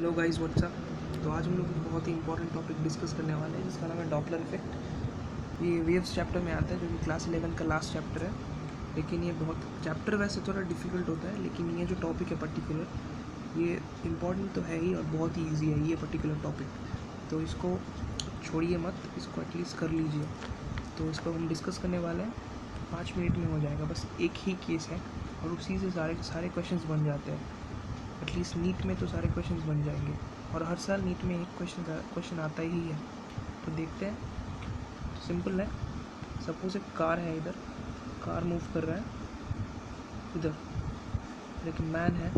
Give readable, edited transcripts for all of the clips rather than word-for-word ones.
Hello guys what's up. तो आज हम लोग एक बहुत ही इंपॉर्टेंट टॉपिक डिस्कस करने वाले हैं जिसका नाम है डॉपलर इफेक्ट। ये वेव्स चैप्टर में आता है जो कि क्लास 11 का लास्ट चैप्टर है। लेकिन ये बहुत चैप्टर वैसे थोड़ा डिफ़िकल्ट होता है, लेकिन ये जो टॉपिक है पर्टिकुलर ये इम्पॉर्टेंट तो है ही और बहुत ही ईजी है ये पर्टिकुलर टॉपिक। तो इसको छोड़िए मत, इसको एटलीस्ट कर लीजिए। तो इसको हम डिस्कस करने वाले हैं, 5 मिनट में हो जाएगा। बस एक ही केस है और उसी से सारे क्वेश्चंस बन जाते हैं। एटलीस्ट नीट में तो सारे क्वेश्चंस बन जाएंगे और हर साल नीट में एक क्वेश्चन आता ही है। तो देखते हैं। तो सिंपल है। सपोज एक कार है, इधर कार मूव कर रहा है इधर, लेकिन मैन है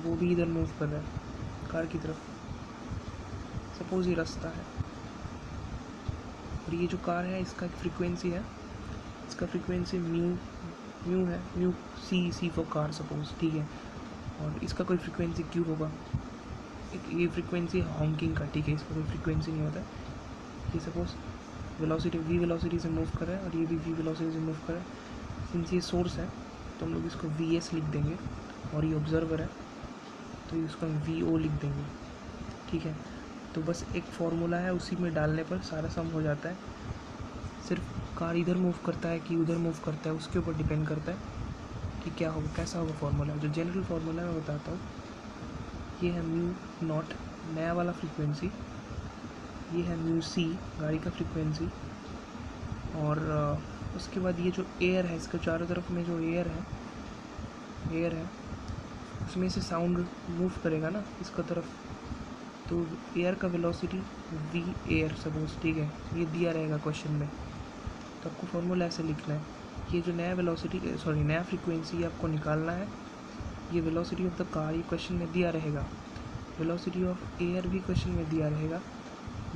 वो भी इधर मूव कर रहा है कार की तरफ। सपोज ये रास्ता है और ये जो कार है इसका एक फ्रीक्वेंसी है, इसका फ्रीक्वेंसी म्यू है, mu C for car suppose, ठीक है। और इसका कोई फ्रीक्वेंसी क्यों होगा, ये फ्रीक्वेंसी हॉकिंग का, ठीक है। इसका कोई फ्रीक्वेंसी नहीं होता है। ये सपोज वेलोसिटी वी वेलोसिटी से मूव कर रहा है और ये भी वी वेलोसिटी से मूव कर रहा है। सिंस ये सोर्स है तो हम लोग इसको वी एस लिख देंगे और ये ऑब्जर्वर है तो इसको हम वी ओ लिख देंगे, ठीक है। तो बस एक फार्मूला है, उसी में डालने पर सारा सम हो जाता है। सिर्फ कार इधर मूव करता है कि उधर मूव करता है उसके ऊपर डिपेंड करता है कि क्या होगा, कैसा होगा फार्मूला। जो जनरल फार्मूला मैं बताता हूँ, ये है म्यू नॉट नया वाला फ्रीक्वेंसी, ये है म्यू सी गाड़ी का फ्रीक्वेंसी, और उसके बाद ये जो एयर है इसके चारों तरफ में जो एयर है उसमें से साउंड मूव करेगा ना इसका तरफ, तो एयर का वेलोसिटी वी एयर सपोज, ठीक है। ये दिया रहेगा क्वेश्चन में, तो आपको फार्मूला ऐसे लिखना है। ये जो नया फ्रीक्वेंसी आपको निकालना है। ये वेलोसिटी ऑफ द कार ये क्वेश्चन में दिया रहेगा, वेलोसिटी ऑफ एयर भी क्वेश्चन में दिया रहेगा,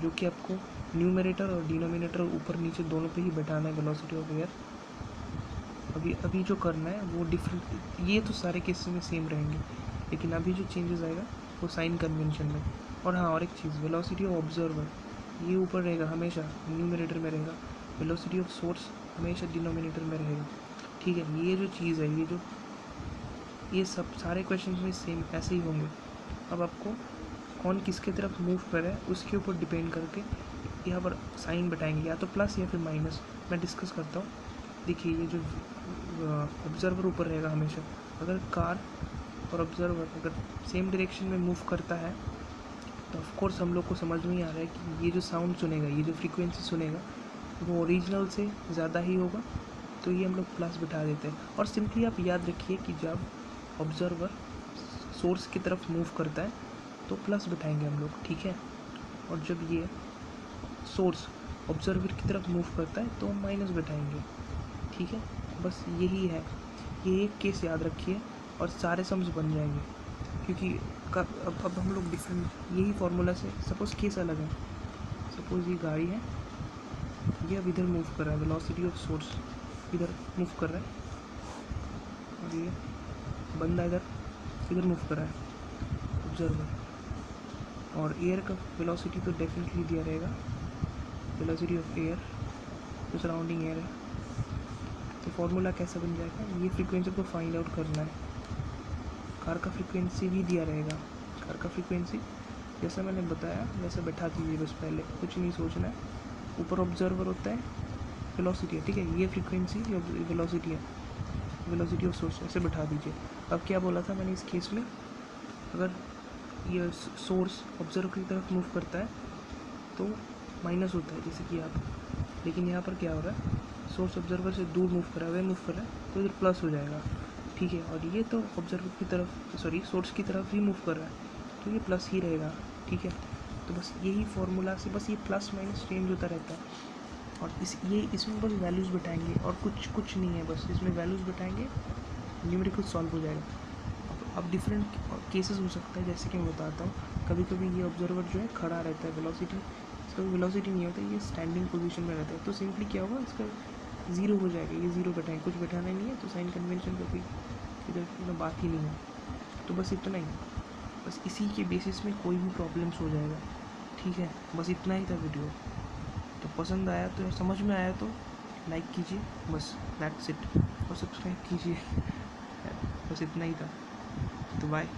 जो कि आपको न्यूमरेटर और डिनोमिनेटर ऊपर नीचे दोनों पे ही बैठाना है वेलोसिटी ऑफ एयर। अभी जो करना है वो डिफरेंट, ये तो सारे केसेस में सेम रहेंगे, लेकिन अभी जो चेंजेस आएगा वो साइन कन्वेंशन में। और हाँ, और एक चीज़, वेलोसिटी ऑफ ऑब्जर्वर ये ऊपर रहेगा, हमेशा न्यूमरेटर में रहेगा। वेलोसिटी ऑफ सोर्स हमेशा डिनोमिनेटर में रहेगा, ठीक है। ये जो चीज़ है, ये सब सारे क्वेश्चन में सेम ऐसे ही होंगे। अब आपको कौन किसके तरफ मूव कर रहा है उसके ऊपर डिपेंड करके यहाँ पर साइन बैठाएंगे, या तो प्लस या फिर माइनस। मैं डिस्कस करता हूँ। देखिए, ये जो ऑब्जर्वर ऊपर रहेगा हमेशा, अगर कार और ऑब्जर्वर अगर सेम डायरेक्शन में मूव करता है तो ऑफकोर्स हम लोग को समझ में ही आ रहा है कि ये जो साउंड सुनेगा, ये जो फ्रीक्वेंसी सुनेगा वो ओरिजिनल से ज़्यादा ही होगा, तो ये हम लोग प्लस बिठा देते हैं। और सिंपली आप याद रखिए कि जब ऑब्जर्वर सोर्स की तरफ मूव करता है तो प्लस बिठाएंगे हम लोग, ठीक है। और जब ये सोर्स ऑब्जर्वर की तरफ मूव करता है तो माइनस बिठाएंगे, ठीक है। बस यही है, ये एक केस याद रखिए और सारे सम्स बन जाएंगे। क्योंकि अब हम लोग डिफरेंट यही फार्मूला से, सपोज केस अलग है। सपोज ये गाड़ी है, ये अब इधर मूव कर रहा है, वेलोसिटी ऑफ सोर्स इधर मूव कर रहा है, और ये बंदा इधर मूव कर रहा है ऑब्जर्वर। और एयर का वेलोसिटी तो डेफिनेटली दिया रहेगा, वेलोसिटी ऑफ एयर जो सराउंडिंग एयर है। तो फार्मूला कैसा बन जाएगा, ये फ्रीक्वेंसी को फाइंड आउट करना है। कार का फ्रीक्वेंसी भी दिया रहेगा, कार का फ्रीक्वेंसी जैसा मैंने बताया वैसा बैठा दीजिए, बस पहले कुछ नहीं सोचना है। ऊपर ऑब्जर्वर होता है, वेलोसिटी है, ठीक है। ये फ्रीक्वेंसी वेलोसिटी है, वेलोसिटी ऑफ सोर्स ऐसे बैठा दीजिए। अब क्या बोला था मैंने इस केस में, अगर ये सोर्स ऑब्जर्वर की तरफ मूव करता है तो माइनस होता है, जैसे कि आप, लेकिन यहाँ पर क्या हो रहा है, सोर्स ऑब्जर्वर से दूर मूव कर रहा है, वे मूव कर रहा है तो इधर प्लस हो जाएगा, ठीक है। और ये तो ऑब्जर्वर की तरफ सोर्स की तरफ ही मूव कर रहा है तो ये प्लस ही रहेगा, ठीक है। तो बस यही फार्मूला से बस ये प्लस माइनस चेंज होता रहता है। और इसमें बस वैल्यूज़ बैठाएंगे और कुछ नहीं है, बस इसमें वैल्यूज़ बैठाएंगे, न्यूमेरिकल सॉल्व हो जाएगा। अब डिफरेंट केसेस हो सकता है, जैसे कि मैं बताता हूँ। कभी कभी ये ऑब्जर्वर जो है खड़ा रहता है, इसका वेलोसिटी नहीं होता, ये स्टैंडिंग पोजीशन में रहता है, तो सिंपली क्या होगा, इसका ज़ीरो हो जाएगा। ये ज़ीरो बैठाएंगे, कुछ बैठाना नहीं है, तो साइन कन्वेंशन का कोई इधर बात ही नहीं है। तो बस इतना ही, बस इसी के बेसिस में कोई भी प्रॉब्लम्स हो जाएगा, ठीक है। बस इतना ही था वीडियो। तो पसंद आया तो, समझ में आया तो लाइक कीजिए, बस दैट्स इट, और सब्सक्राइब कीजिए। बस इतना ही था, तो बाय।